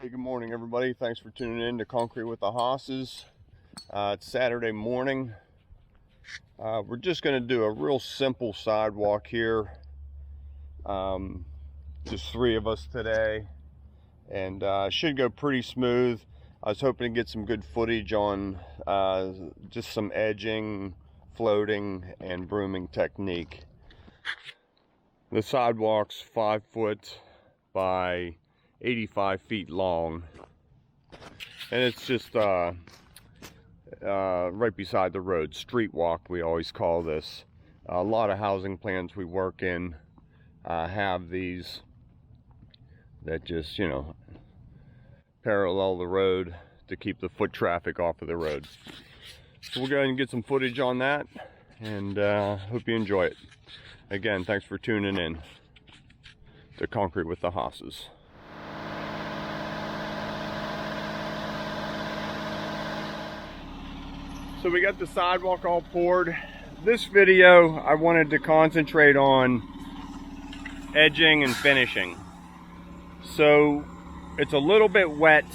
Hey, good morning, everybody. Thanks for tuning in to Concrete with the Hosses. It's Saturday morning. We're just going to do a real simple sidewalk here. Just three of us today, and should go pretty smooth. I was hoping to get some good footage on just some edging, floating, and brooming technique. The sidewalk's 5 foot by 85 feet long, and it's just right beside the road. Street walk, we always call this. A lot of housing plans we work in have these that just, parallel the road to keep the foot traffic off of the road. So we'll go ahead and get some footage on that, and hope you enjoy it. Again, thanks for tuning in to Concrete with the Hosses. So we got the sidewalk all poured. This video, I wanted to concentrate on edging and finishing. So it's a little bit wet,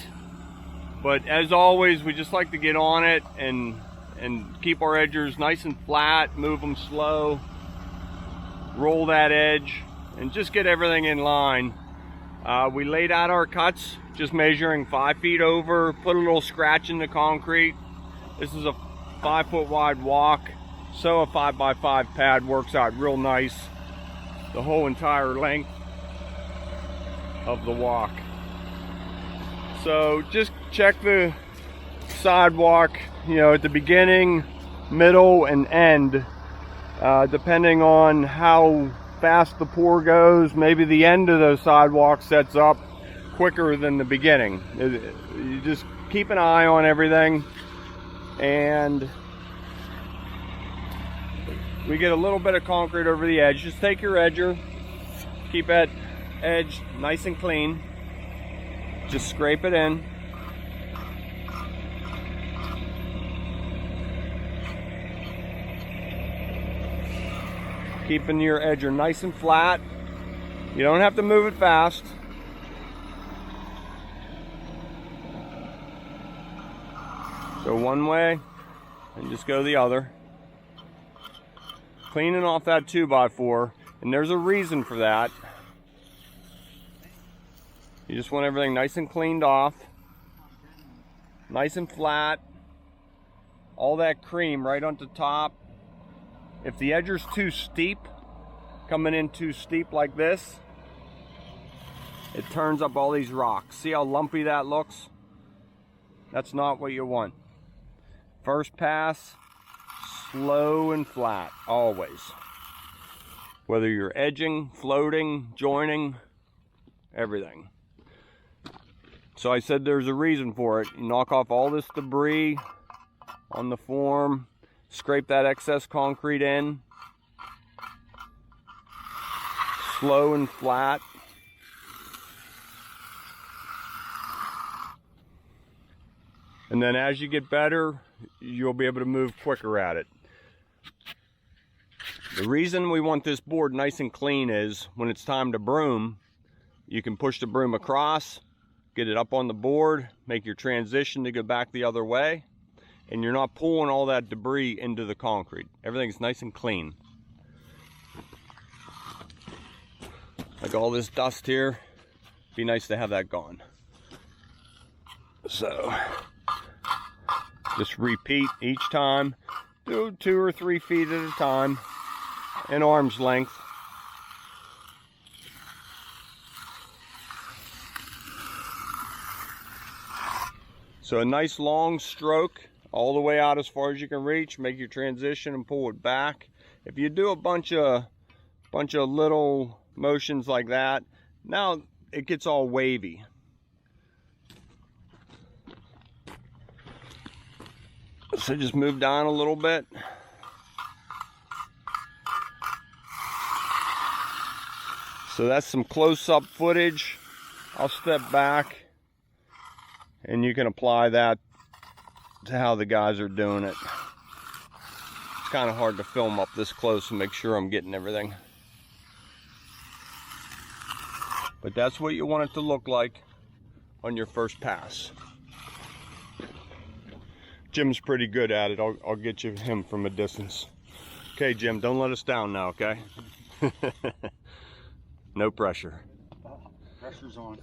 but as always, we just like to get on it and keep our edgers nice and flat, move them slow, roll that edge, and just get everything in line. We laid out our cuts, just measuring 5 feet over, put a little scratch in the concrete. This is a 5 foot wide walk, so a 5x5 pad works out real nice the whole entire length of the walk. So just check the sidewalk, at the beginning, middle, and end, depending on how fast the pour goes. Maybe the end of the sidewalk sets up quicker than the beginning. You just keep an eye on everything. And we get a little bit of concrete over the edge. Just take your edger, keep that edge nice and clean, just scrape it in. Keeping your edger nice and flat. You don't have to move it fast. Go one way and just go the other. Cleaning off that 2x4, and there's a reason for that. You just want everything nice and cleaned off, nice and flat, all that cream right on the top. If the edger's too steep, coming in too steep like this, it turns up all these rocks. See how lumpy that looks? That's not what you want. First pass, slow and flat, always. Whether you're edging, floating, joining, everything. So I said there's a reason for it. You knock off all this debris on the form, scrape that excess concrete in, slow and flat. And then as you get better, you'll be able to move quicker at it. The reason we want this board nice and clean is when it's time to broom, you can push the broom across, get it up on the board, make your transition to go back the other way, and you're not pulling all that debris into the concrete. Everything's nice and clean. Like all this dust here, be nice to have that gone. So just repeat each time. Do 2 or 3 feet at a time, in arm's length. So a nice long stroke all the way out as far as you can reach. Make your transition and pull it back. If you do a bunch of little motions like that, now it gets all wavy. So just move down a little bit. So that's some close-up footage. I'll step back and you can apply that to how the guys are doing it. It's kind of hard to film up this close and make sure I'm getting everything. But that's what you want it to look like. on your first pass. Jim's pretty good at it. I'll get you him from a distance. Okay, Jim, don't let us down now, okay? No pressure. Pressure's on.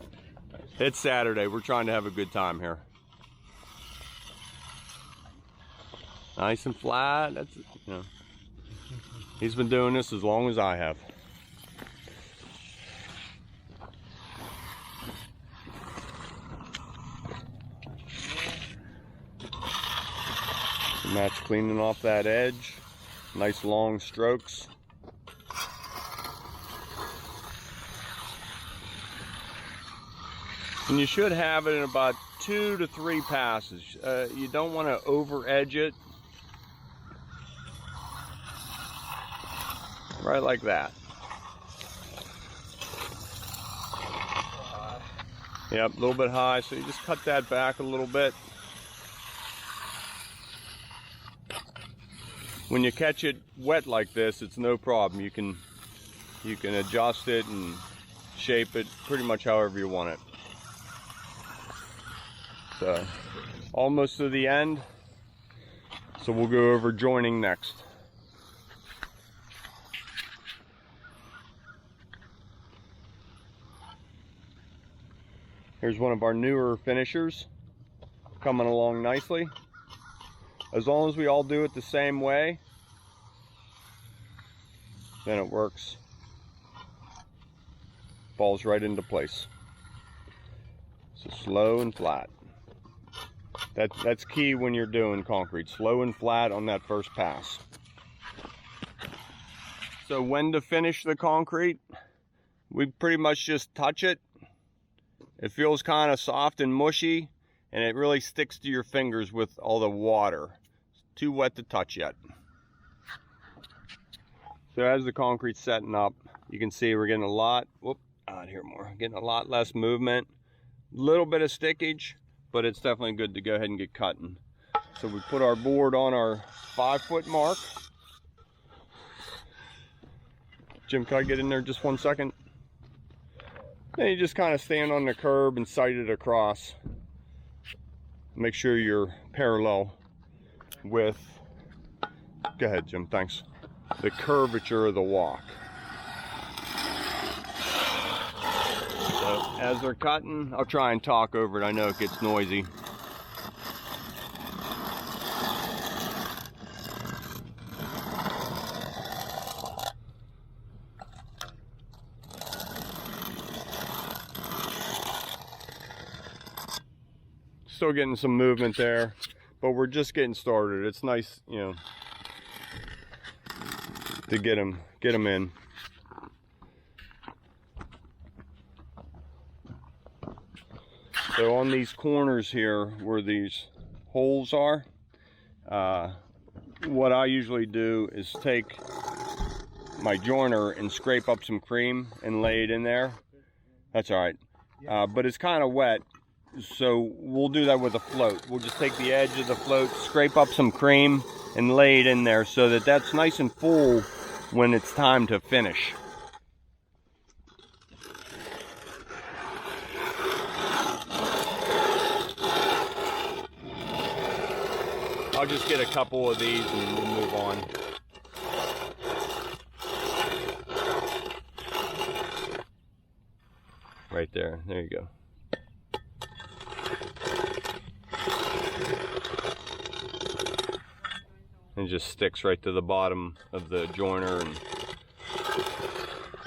It's Saturday. We're trying to have a good time here. Nice and flat. That's, you know, he's been doing this as long as I have. And that's cleaning off that edge. Nice long strokes. And you should have it in about 2 to 3 passes. You don't want to over edge it. Right like that. Yep, a little bit high, so you just cut that back a little bit. When you catch it wet like this, it's no problem. You can adjust it and shape it pretty much however you want it. So, almost to the end. So we'll go over joining next. Here's one of our newer finishers, coming along nicely. As long as we all do it the same way, then it works. Falls right into place. So slow and flat. That's key when you're doing concrete. Slow and flat on that first pass. So when to finish the concrete, we pretty much just touch it. It feels kind of soft and mushy, and it really sticks to your fingers with all the water. It's too wet to touch yet. So as the concrete's setting up, you can see we're getting a lot, getting a lot less movement. A little bit of stickage, but it's definitely good to go ahead and get cutting. So we put our board on our 5-foot mark. Jim, can I get in there just 1 second? Then you just kind of stand on the curb and sight it across. Make sure you're parallel with, go ahead Jim, thanks, the curvature of the walk. So as they're cutting, I'll try and talk over it. I know it gets noisy. Still getting some movement there, but we're just getting started. It's nice, you know, to get them in. So on these corners here where these holes are, what I usually do is take my joiner and scrape up some cream and lay it in there. That's all right, but it's kind of wet. So we'll do that with a float. We'll just take the edge of the float, scrape up some cream, and lay it in there so that that's nice and full when it's time to finish. I'll just get a couple of these and we'll move on. Right there, there you go. It just sticks right to the bottom of the joiner, and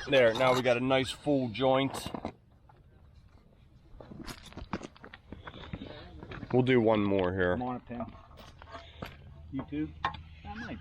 there, now we got a nice full joint. We'll do one more here. Come on up, Tim. You too? I might.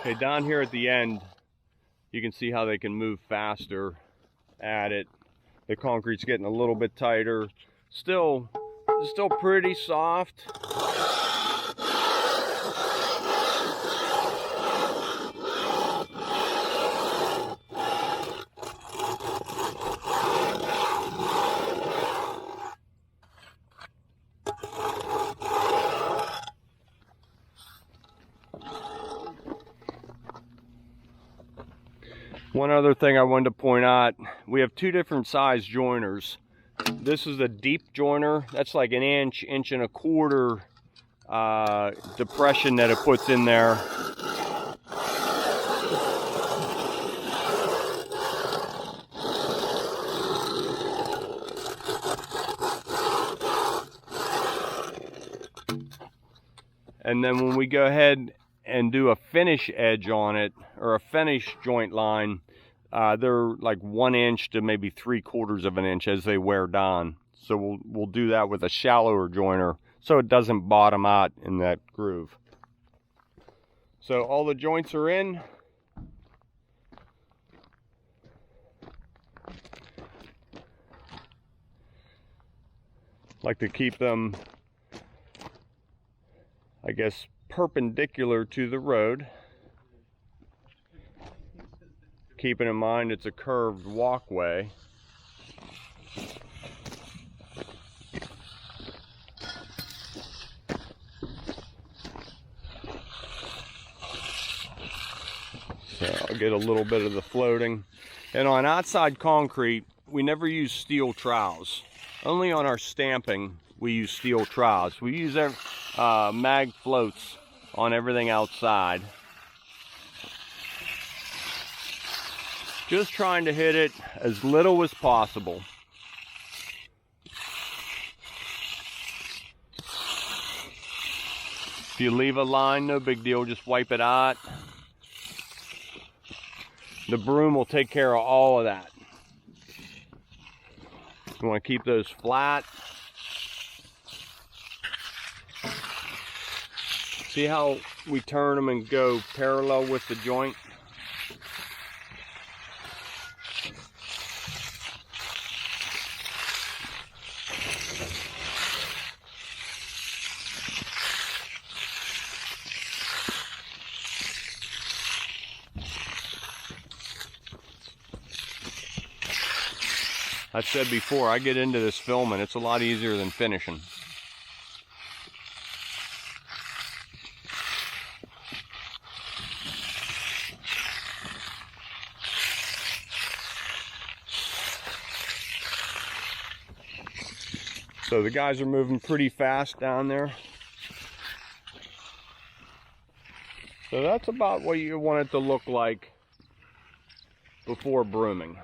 Okay, down here at the end, you can see how they can move faster at it. The concrete's getting a little bit tighter. Still pretty soft. One other thing I wanted to point out, we have two different size joiners. This is a deep joiner. That's like an inch, inch and a quarter depression that it puts in there. And then when we go ahead and do a finish edge on it, or a finish joint line, they're like 1 inch to maybe 3/4 of an inch as they wear down. So we'll do that with a shallower joiner so it doesn't bottom out in that groove. So all the joints are in. Like to keep them, I guess, perpendicular to the road. Keeping in mind it's a curved walkway. So I'll get a little bit of the floating. And on outside concrete, we never use steel trowels. Only on our stamping we use steel trowels. We use mag floats on everything outside. Just trying to hit it as little as possible. If you leave a line, no big deal, just wipe it out. The broom will take care of all of that. You want to keep those flat. See how we turn them and go parallel with the joint? I said before, I get into this filming, it's a lot easier than finishing. So the guys are moving pretty fast down there. So that's about what you want it to look like before brooming.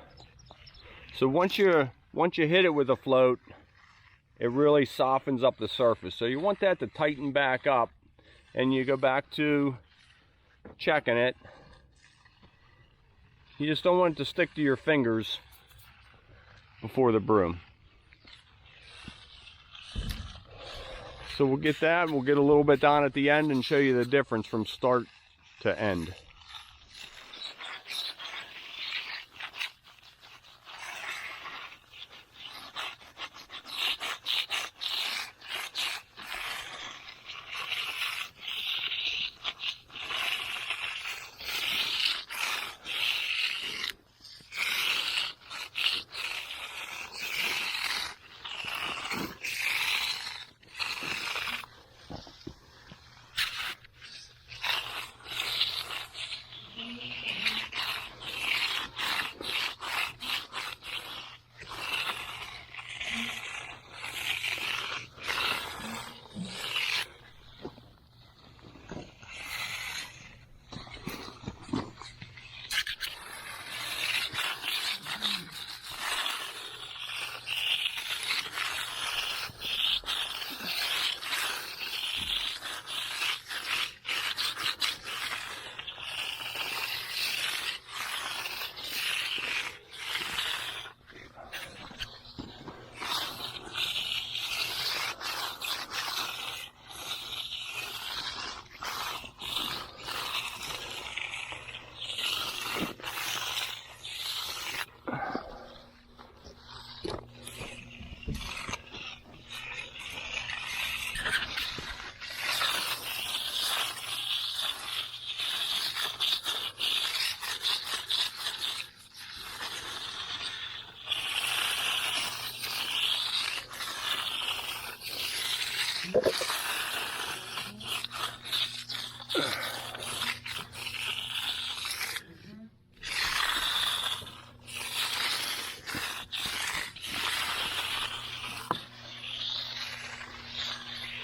So once you hit it with a float, it really softens up the surface. So you want that to tighten back up, and you go back to checking it. You just don't want it to stick to your fingers before the broom. So we'll get that, we'll get a little bit down at the end and show you the difference from start to end.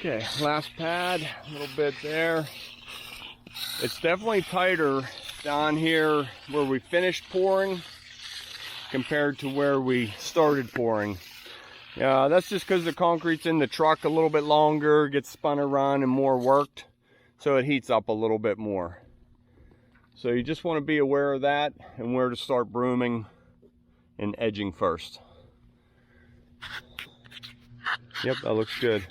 Okay, last pad, a little bit there. It's definitely tighter down here where we finished pouring compared to where we started pouring. Yeah, that's just because the concrete's in the truck a little bit longer, gets spun around and more worked, so it heats up a little bit more. So you just want to be aware of that and where to start brooming and edging first. Yep, that looks good.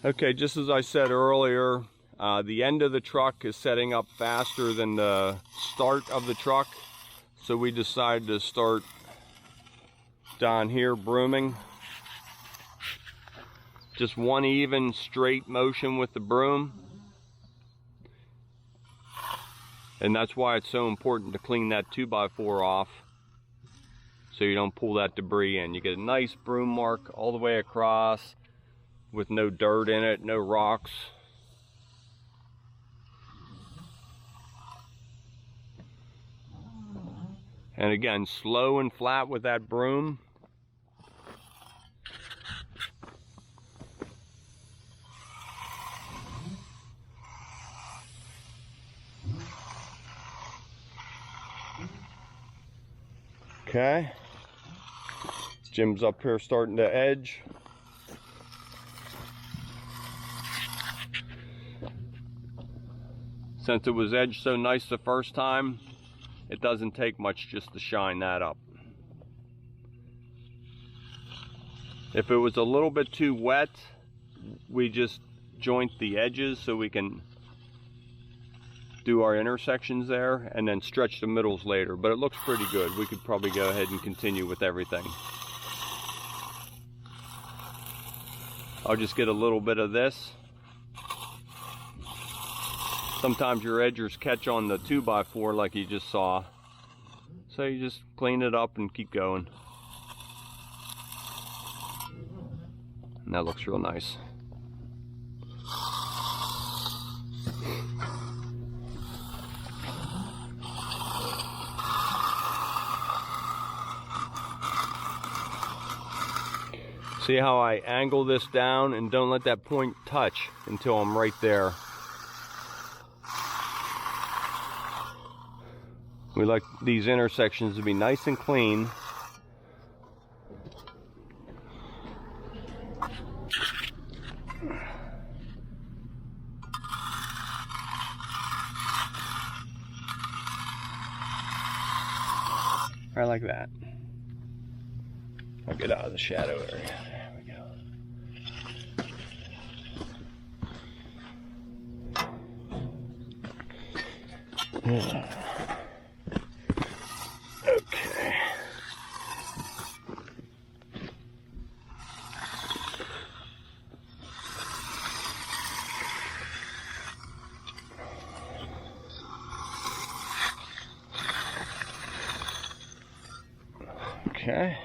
Okay, just as I said earlier, the end of the truck is setting up faster than the start of the truck. So we decided to start down here brooming. Just one even straight motion with the broom. And that's why it's so important to clean that 2x4 off so you don't pull that debris in. You get a nice broom mark all the way across with no dirt in it, no rocks. And again, slow and flat with that broom. Okay. Jim's up here starting to edge. Since it was edged so nice the first time, it doesn't take much just to shine that up. If it was a little bit too wet, we just joint the edges so we can do our intersections there and then stretch the middles later. But it looks pretty good. We could probably go ahead and continue with everything. I'll just get a little bit of this. Sometimes your edgers catch on the 2x4 like you just saw. So you just clean it up and keep going. And that looks real nice. See how I angle this down and don't let that point touch until I'm right there. We like these intersections to be nice and clean. Right like that. I'll get out of the shadow area. There we go. Yeah. Okay. Okay.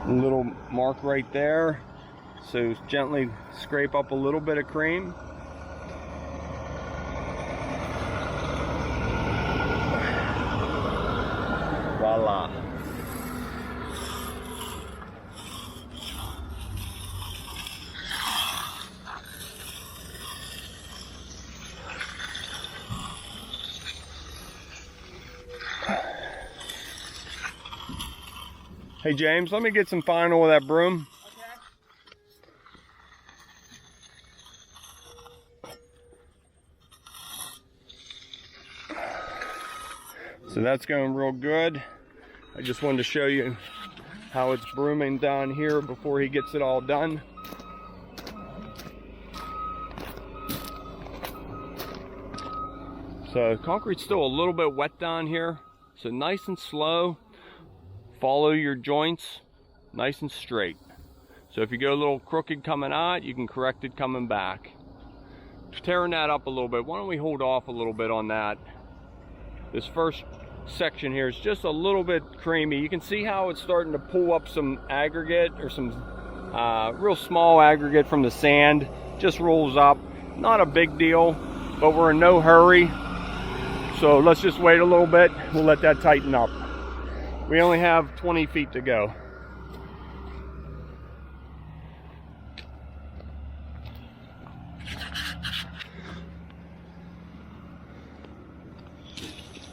Little mark right there, so gently scrape up a little bit of cream. Voila. Hey James, let me get some final with that broom. Okay. So that's going real good. I just wanted to show you how it's brooming down here before he gets it all done. So concrete's still a little bit wet down here, so nice and slow. Follow your joints nice and straight. So if you go a little crooked coming out, you can correct it coming back. Tearing that up a little bit, why don't we hold off a little bit on that. This first section here is just a little bit creamy. You can see how it's starting to pull up some aggregate, or some real small aggregate from the sand. Just rolls up. Not a big deal, but we're in no hurry. So let's just wait a little bit. We'll let that tighten up. We only have 20 feet to go.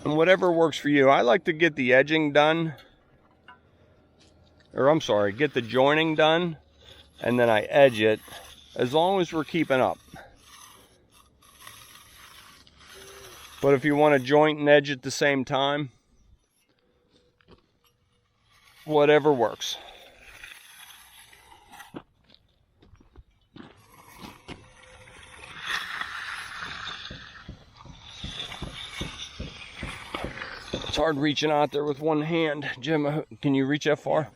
And whatever works for you. I like to get the edging done, or I'm sorry, get the joining done, and then I edge it, as long as we're keeping up. But if you want to joint and edge at the same time, whatever works. It's hard reaching out there with one hand. Jim, can you reach that far?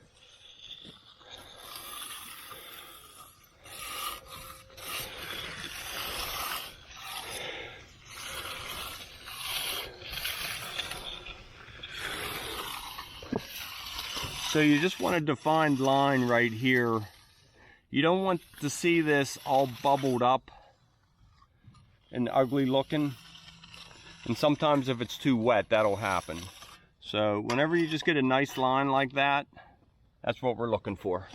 So you just want a defined line right here. You don't want to see this all bubbled up and ugly looking. And sometimes if it's too wet, that'll happen. So whenever you just get a nice line like that, that's what we're looking for.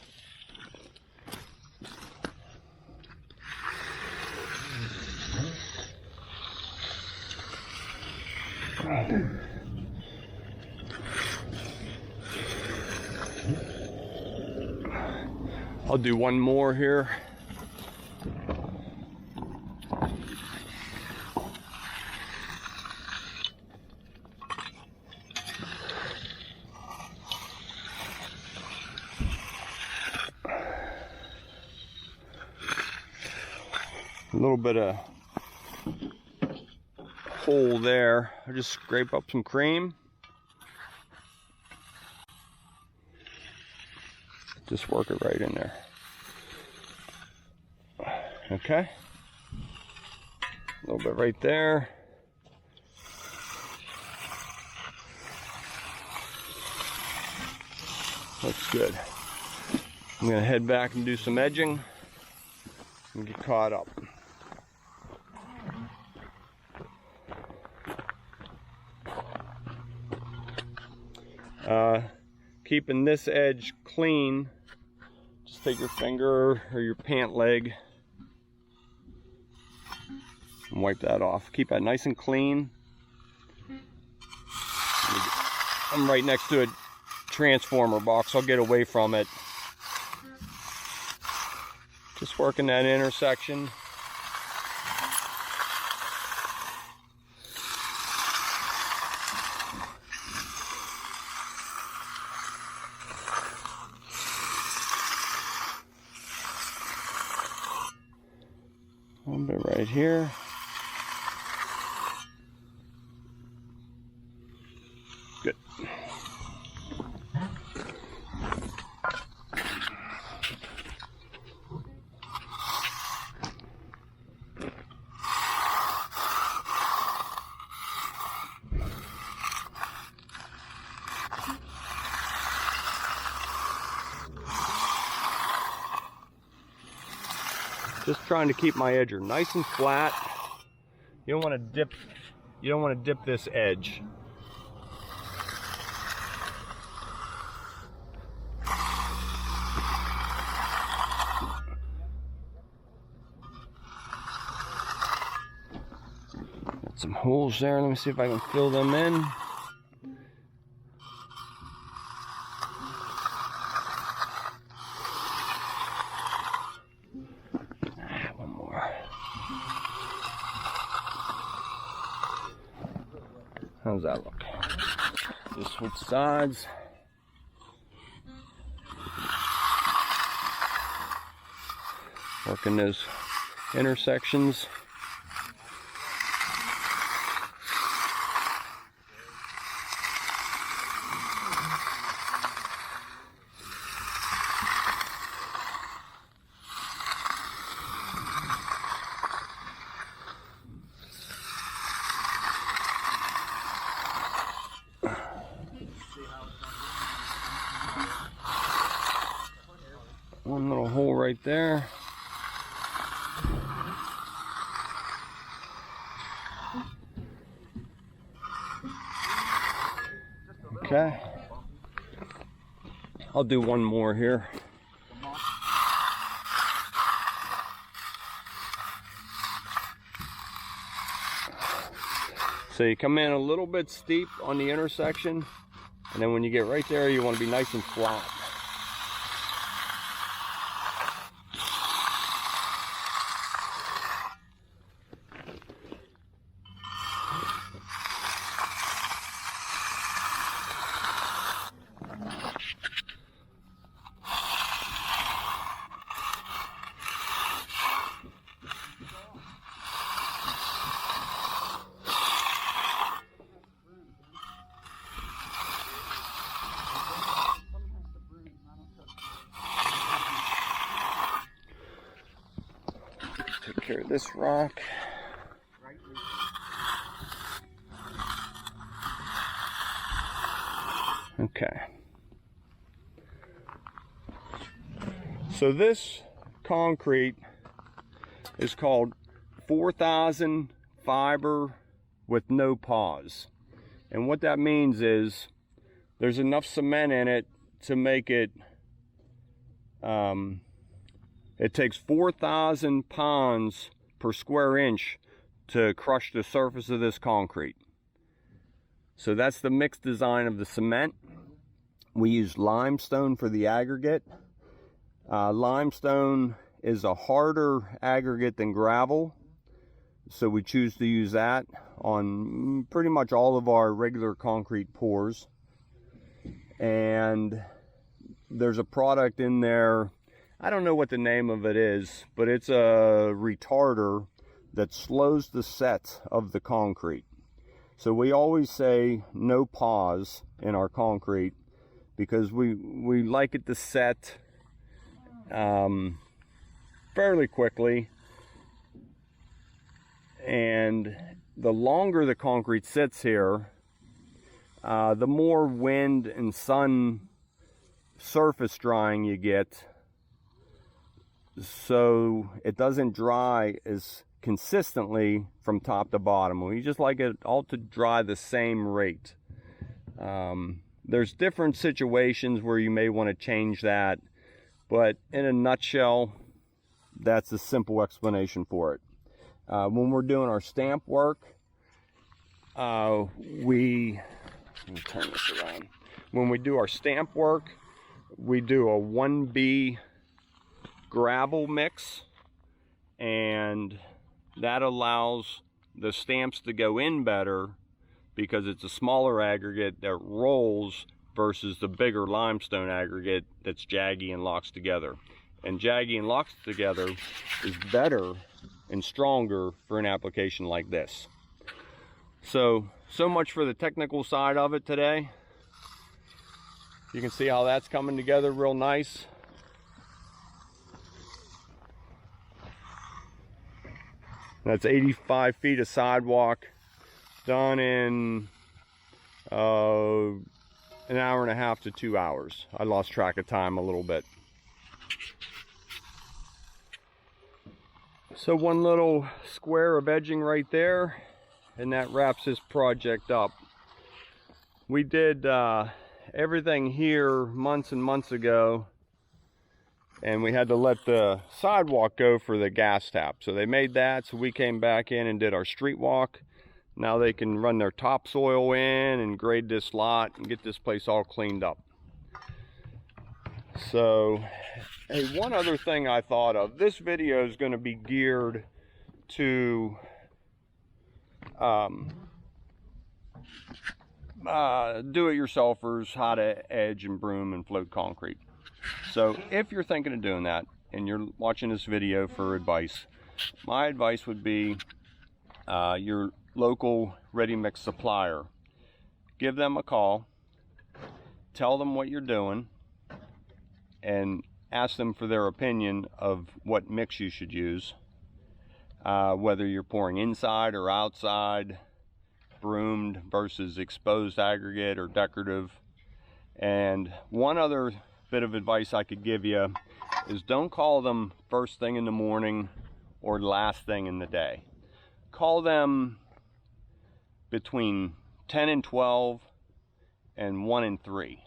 I'll do one more here. A little bit of hole there. I just scrape up some cream. Just work it right in there. Okay. A little bit right there. Looks good. I'm gonna head back and do some edging and get caught up. Keeping this edge clean, just take your finger or your pant leg and wipe that off. Keep that nice and clean. I'm right next to a transformer box. I'll get away from it. Just working that intersection. A little bit right here. Good. Just trying to keep my edger nice and flat. You don't want to dip this edge. Got some holes there. Let me see if I can fill them in. How's that look? Just switch sides. Working those intersections. One little hole right there. Okay. I'll do one more here. So you come in a little bit steep on the intersection, and then when you get right there, you want to be nice and flat. Take care of this rock. Okay. So this concrete is called 4,000 fiber with no pause. And what that means is there's enough cement in it to make it, it takes 4,000 pounds per square inch to crush the surface of this concrete. So that's the mixed design of the cement. We use limestone for the aggregate. Limestone is a harder aggregate than gravel, so we choose to use that on pretty much all of our regular concrete pours. And there's a product in there, I don't know what the name of it is, but it's a retarder that slows the set of the concrete. So we always say no pause in our concrete because we like it to set fairly quickly, and the longer the concrete sits here, the more wind and sun surface drying you get, so it doesn't dry as consistently from top to bottom. We just like it all to dry the same rate. There's different situations where you may want to change that, but in a nutshell, that's a simple explanation for it. When we're doing our stamp work, let me turn this around. When we do our stamp work, we do a 1B gravel mix, and that allows the stamps to go in better because it's a smaller aggregate that rolls versus the bigger limestone aggregate that's jaggy and locks together. And jaggy and locks together is better and stronger for an application like this. So much for the technical side of it today. You can see how that's coming together real nice. That's 85 feet of sidewalk done in an hour and a half to 2 hours. I lost track of time a little bit. So one little square of edging right there, and that wraps this project up. We did everything here months and months ago, and we had to let the sidewalk go for the gas tap. So they made that, so we came back in and did our street walk. Now they can run their topsoil in and grade this lot and get this place all cleaned up. So, hey, one other thing I thought of. This video is going to be geared to do-it-yourselfers, how to edge and broom and float concrete. So if you're thinking of doing that and you're watching this video for advice, my advice would be your local ready mix supplier. Give them a call, tell them what you're doing, and ask them for their opinion of what mix you should use, whether you're pouring inside or outside, broomed versus exposed aggregate or decorative. And one other bit of advice I could give you is don't call them first thing in the morning or last thing in the day. Call them between 10 and 12 and 1 and 3.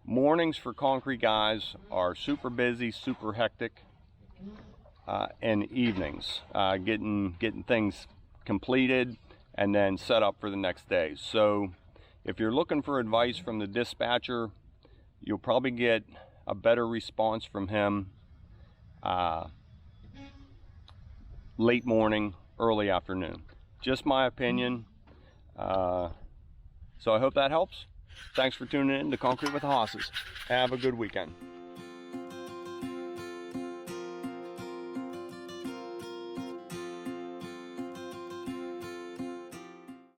Mornings for concrete guys are super busy, super hectic, and evenings, getting things completed and then set up for the next day. So if you're looking for advice from the dispatcher, you'll probably get a better response from him late morning, early afternoon. Just my opinion. So I hope that helps. Thanks for tuning in to Concrete with the Hosses. Have a good weekend.